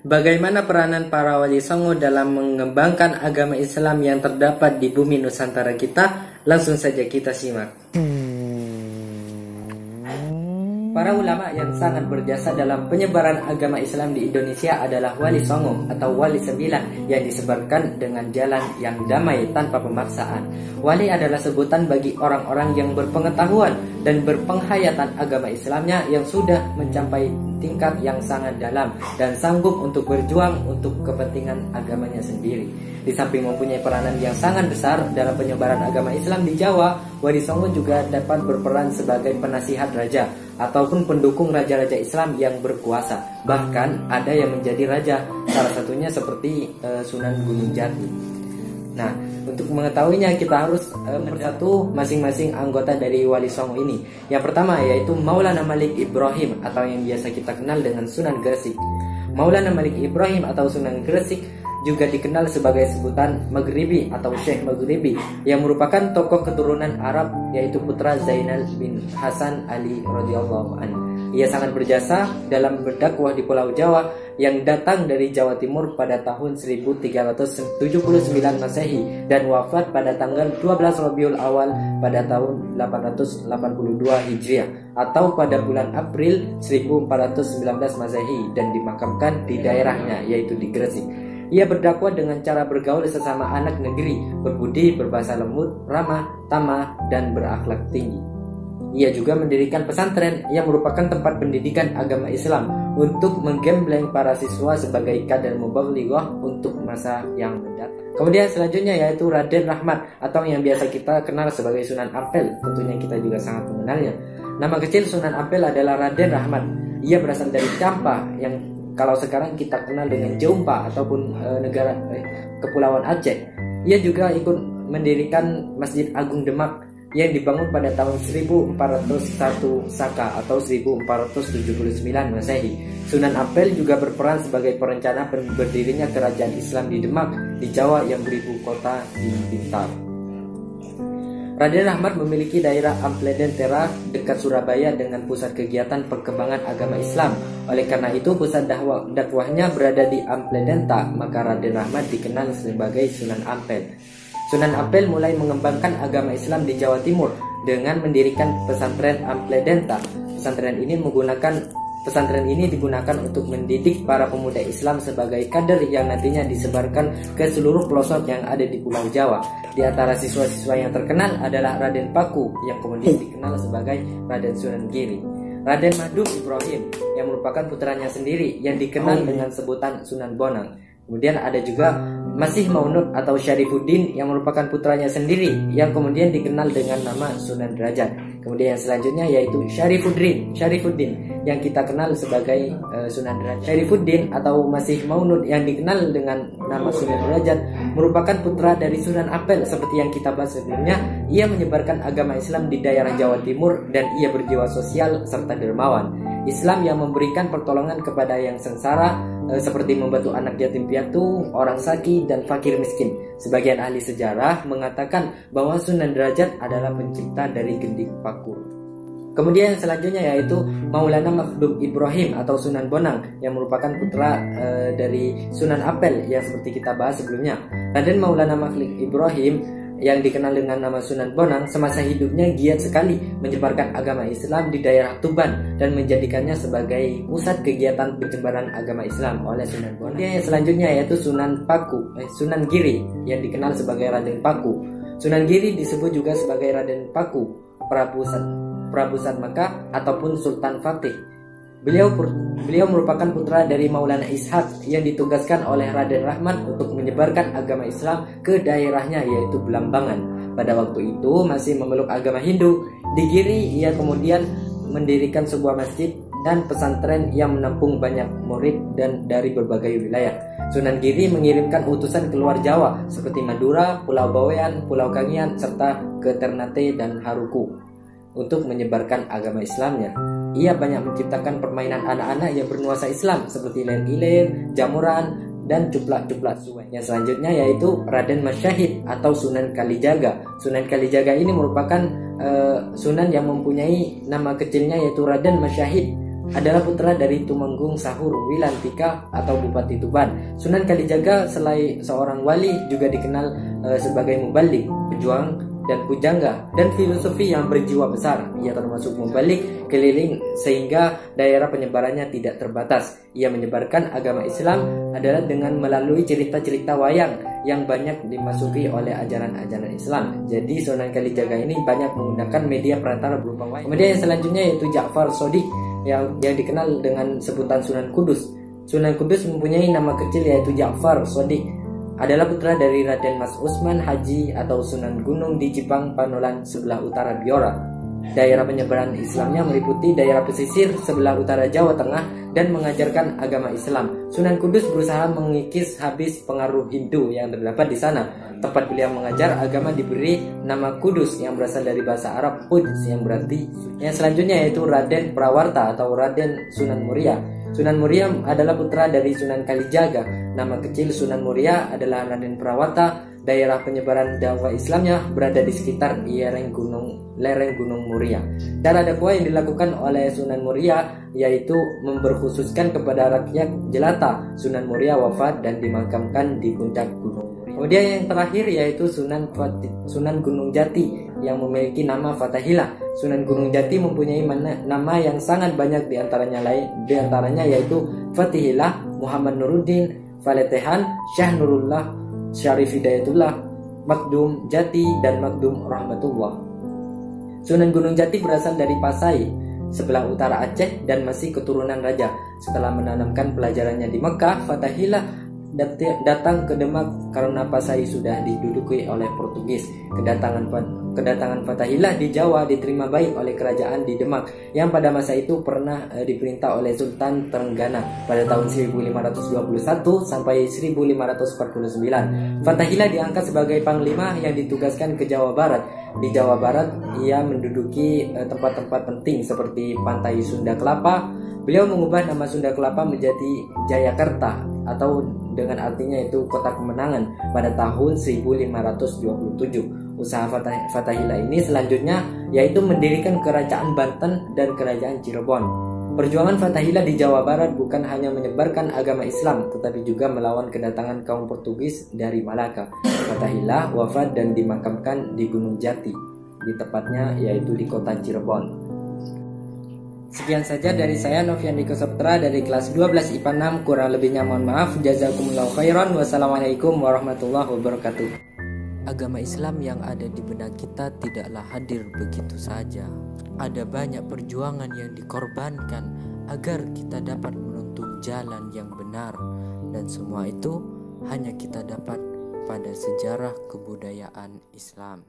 Bagaimana peranan para wali songo dalam mengembangkan agama Islam yang terdapat di bumi Nusantara kita? Langsung saja kita simak. Para ulama yang sangat berjasa dalam penyebaran agama Islam di Indonesia adalah wali songo atau wali sembilan yang disebarkan dengan jalan yang damai tanpa pemaksaan. Wali adalah sebutan bagi orang-orang yang berpengetahuan dan berpenghayatan agama Islamnya yang sudah mencapai tingkat yang sangat dalam dan sanggup untuk berjuang untuk kepentingan agamanya sendiri. Di samping mempunyai peranan yang sangat besar dalam penyebaran agama Islam di Jawa, wali songo juga dapat berperan sebagai penasihat raja ataupun pendukung raja-raja Islam yang berkuasa. Bahkan ada yang menjadi raja, salah satunya seperti Sunan Gunung Jati. Nah, untuk mengetahuinya kita harus bersatu masing-masing anggota dari wali songo ini. Yang pertama yaitu Maulana Malik Ibrahim atau yang biasa kita kenal dengan Sunan Gresik. Maulana Malik Ibrahim atau Sunan Gresik juga dikenal sebagai sebutan Maghribi atau Syekh Maghribi yang merupakan tokoh keturunan Arab yaitu putra Zainal bin Hasan Ali radhiyallahu anhu. Ia sangat berjasa dalam berdakwah di Pulau Jawa yang datang dari Jawa Timur pada tahun 1379 Masehi dan wafat pada tanggal 12 Rabiul Awal pada tahun 882 Hijriah atau pada bulan April 1419 Masehi dan dimakamkan di daerahnya yaitu di Gresik. Ia berdakwah dengan cara bergaul sesama anak negeri, berbudi, berbahasa lembut, ramah, tamah, dan berakhlak tinggi. Ia juga mendirikan pesantren yang merupakan tempat pendidikan agama Islam untuk menggembleng para siswa sebagai kader mubalighah untuk masa yang mendatang. Kemudian selanjutnya yaitu Raden Rahmat atau yang biasa kita kenal sebagai Sunan Ampel. Tentunya kita juga sangat mengenalnya. Nama kecil Sunan Ampel adalah Raden Rahmat. Ia berasal dari Campa yang kalau sekarang kita kenal dengan Jaumpa ataupun negara Kepulauan Aceh. Ia juga ikut mendirikan Masjid Agung Demak yang dibangun pada tahun 1401 Saka atau 1479 Masehi. Sunan Ampel juga berperan sebagai perencana berdirinya kerajaan Islam di Demak di Jawa yang beribu kota di Bintar. Raden Rahmat memiliki daerah Ampleden Tera dekat Surabaya dengan pusat kegiatan perkembangan agama Islam. Oleh karena itu pusat dakwahnya berada di Ampledenta, maka Raden Rahmat dikenal sebagai Sunan Ampel. Sunan Ampel mulai mengembangkan agama Islam di Jawa Timur dengan mendirikan pesantren Ampledenta. Pesantren ini digunakan untuk mendidik para pemuda Islam sebagai kader yang nantinya disebarkan ke seluruh pelosok yang ada di Pulau Jawa. Di antara siswa-siswa yang terkenal adalah Raden Paku yang kemudian dikenal sebagai Raden Sunan Giri. Raden Madum Ibrahim yang merupakan putranya sendiri yang dikenal dengan sebutan Sunan Bonang. Kemudian ada juga Masih Maunut atau Syarifuddin yang merupakan putranya sendiri yang kemudian dikenal dengan nama Sunan Derajat. Kemudian yang selanjutnya yaitu Syarifuddin yang kita kenal sebagai Sunan Derajat. Syarifuddin atau Masih Maunut yang dikenal dengan nama Sunan Derajat merupakan putra dari Sunan Ampel seperti yang kita bahas sebelumnya. Ia menyebarkan agama Islam di daerah Jawa Timur dan ia berjiwa sosial serta dermawan. Islam yang memberikan pertolongan kepada yang sengsara seperti membantu anak yatim piatu, orang sakit, dan fakir miskin. Sebagian ahli sejarah mengatakan bahwa Sunan Derajat adalah pencipta dari gendik paku. Kemudian selanjutnya yaitu Maulana Makhdum Ibrahim atau Sunan Bonang yang merupakan putra dari Sunan Ampel yang seperti kita bahas sebelumnya. Raden Maulana Makhdum Ibrahim yang dikenal dengan nama Sunan Bonang semasa hidupnya giat sekali menyebarkan agama Islam di daerah Tuban dan menjadikannya sebagai pusat kegiatan penyebaran agama Islam oleh Sunan Bonang. Kemudian selanjutnya yaitu Sunan Giri yang dikenal sebagai Raden Paku. Sunan Giri disebut juga sebagai Raden Paku, Prabu Makkah ataupun Sultan Fatih. Beliau merupakan putra dari Maulana Ishaq yang ditugaskan oleh Raden Rahmat untuk menyebarkan agama Islam ke daerahnya yaitu Belambangan. Pada waktu itu masih memeluk agama Hindu. Di Giri ia kemudian mendirikan sebuah masjid dan pesantren yang menampung banyak murid dan dari berbagai wilayah. Sunan Giri mengirimkan utusan keluar Jawa seperti Madura, Pulau Bawean, Pulau Kangian, serta ke Ternate dan Haruku untuk menyebarkan agama Islamnya. Ia banyak menciptakan permainan anak-anak yang bernuansa Islam seperti ler-iler, jamuran, dan cuplak-cuplak suai. Yang selanjutnya yaitu Raden Masyahid atau Sunan Kalijaga. Sunan Kalijaga ini merupakan sunan yang mempunyai nama kecilnya yaitu Raden Masyahid adalah putra dari Tumenggung Sahur Wilantika atau Bupati Tuban. Sunan Kalijaga selain seorang wali juga dikenal sebagai mubalik, pejuang dan pujangga dan filosofi yang berjiwa besar. Ia termasuk mubalik keliling sehingga daerah penyebarannya tidak terbatas. Ia menyebarkan agama Islam adalah dengan melalui cerita-cerita wayang yang banyak dimasuki oleh ajaran-ajaran Islam. Jadi Sunan Kalijaga ini banyak menggunakan media perantara berupa wayang. Kemudian yang selanjutnya yaitu Ja'far Shodiq yang dikenal dengan sebutan Sunan Kudus. Sunan Kudus mempunyai nama kecil yaitu Ja'far Shodiq. Adalah putra dari Raden Mas Usman Haji atau Sunan Gunung di Jipang Panolan sebelah utara Biora. Daerah penyebaran Islamnya meliputi daerah pesisir sebelah utara Jawa Tengah dan mengajarkan agama Islam. Sunan Kudus berusaha mengikis habis pengaruh Hindu yang terdapat di sana. Tempat beliau mengajar agama diberi nama Kudus yang berasal dari bahasa Arab Quds yang berarti. Yang selanjutnya yaitu Raden Prawarta atau Raden Sunan Muria. Sunan Muria adalah putra dari Sunan Kalijaga. Nama kecil Sunan Muria adalah Raden Prawarta. Daerah penyebaran dakwah Islamnya berada di sekitar lereng Gunung Muria. Cara dakwah yang dilakukan oleh Sunan Muria yaitu memberkhususkan kepada rakyat jelata. Sunan Muria wafat dan dimakamkan di puncak Gunung Muria. Kemudian yang terakhir yaitu Sunan Gunung Jati yang memiliki nama Fatahillah. Sunan Gunung Jati mempunyai nama yang sangat banyak diantaranya yaitu Fatihillah, Muhammad Nuruddin, Faletehan, Syah Nurullah, Syarif Hidayatullah, Makdum Jati, dan Makdum Rahmatullah. Sunan Gunung Jati berasal dari Pasai, sebelah utara Aceh dan masih keturunan raja. Setelah menanamkan pelajarannya di Mekah, Fatahillah datang ke Demak karena Pasai sudah diduduki oleh Portugis. Kedatangan Fatahillah di Jawa diterima baik oleh kerajaan di Demak yang pada masa itu pernah diperintah oleh Sultan Trenggana pada tahun 1521 sampai 1549. Fatahillah diangkat sebagai panglima yang ditugaskan ke Jawa Barat. Di Jawa Barat ia menduduki tempat-tempat penting seperti Pantai Sunda Kelapa. Beliau mengubah nama Sunda Kelapa menjadi Jayakarta atau dengan artinya itu kota kemenangan pada tahun 1527. Usaha Fatahillah ini selanjutnya yaitu mendirikan kerajaan Banten dan kerajaan Cirebon. Perjuangan Fatahillah di Jawa Barat bukan hanya menyebarkan agama Islam tetapi juga melawan kedatangan kaum Portugis dari Malaka. Fatahillah wafat dan dimakamkan di Gunung Jati, di tepatnya yaitu di kota Cirebon. Sekian saja dari saya Novian Diko Saputra dari kelas 12 IPA 6. Kurang lebihnya mohon maaf. Jazakumullahu khairan. Wassalamualaikum warahmatullahi wabarakatuh. Agama Islam yang ada di benak kita tidaklah hadir begitu saja. Ada banyak perjuangan yang dikorbankan agar kita dapat menuntun jalan yang benar, dan semua itu hanya kita dapat pada sejarah kebudayaan Islam.